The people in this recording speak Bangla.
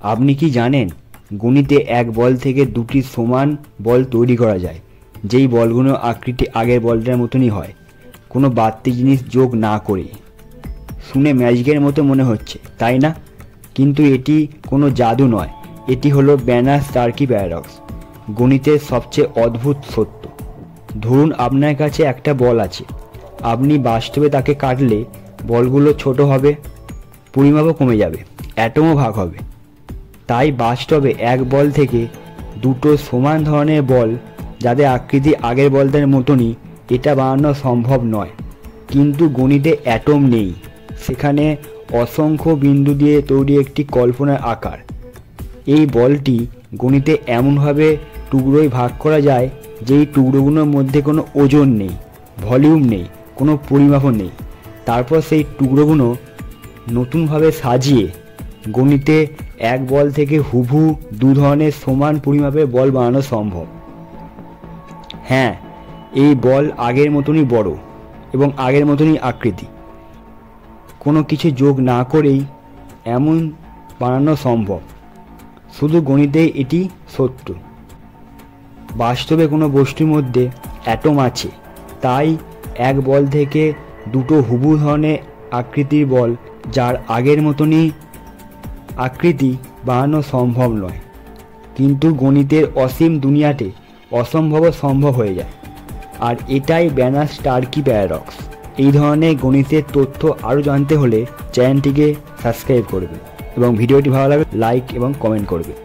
আপনি কি জানেন গণিতে এক বল থেকে দুটি সমান বল তৈরি করা যায়, যেই বলগুলোর আকৃতি আগের বলটার মতনই হয়, কোনো বাড়তি জিনিস যোগ না করে। শুনে ম্যাজিকের মতো মনে হচ্ছে, তাই না? কিন্তু এটি কোনো জাদু নয়, এটি হলো ব্যানার-স্টার্কি প্যারাডক্স, গণিতের সবচেয়ে অদ্ভুত সত্য। ধরুন আপনার কাছে একটা বল আছে, আপনি বাস্তবে তাকে কাটলে বলগুলো ছোট হবে, পরিমাপও কমে যাবে, অ্যাটমও ভাগ হবে। তাই বাস্তবে এক বল থেকে দুটো সমান ধরনের বল যাদের আকৃতি আগের বলটার মতনই, এটা বানানো সম্ভব নয়। কিন্তু গণিতে অ্যাটম নেই, সেখানে অসংখ্য বিন্দু দিয়ে তৈরি একটি কল্পনার আকার। এই বলটি গণিতে এমনভাবে টুকরোয় ভাগ করা যায় যেই টুকরোগুলোর মধ্যে কোনো ওজন নেই, ভলিউম নেই, কোনো পরিমাপও নেই। তারপর সেই টুকরোগুলো নতুনভাবে সাজিয়ে গণিতে এক বল থেকে হুবহু দু ধরনের সমান পরিমাপের বল বানানো সম্ভব। হ্যাঁ, এই বল আগের মতনই বড় এবং আগের মতনই আকৃতি, কোনো কিছু যোগ না করেই এমন বানানো সম্ভব। শুধু গণিতে এটি সত্য। বাস্তবে কোনো বস্তুর মধ্যে অ্যাটম আছে, তাই এক বল থেকে দুটো হুবহু ধরনের আকৃতির বল যার আগের মতনই আকৃতি বানানো সম্ভব নয়। কিন্তু গণিতের অসীম দুনিয়াতে অসম্ভবও সম্ভব হয়ে যায়, আর এটাই ব্যানার-স্টার্কি প্যারাডক্স। এই ধরনের গণিতের তথ্য আরও জানতে হলে চ্যানেলটিকে সাবস্ক্রাইব করবে এবং ভিডিওটি ভালো লাগলে লাইক এবং কমেন্ট করবে।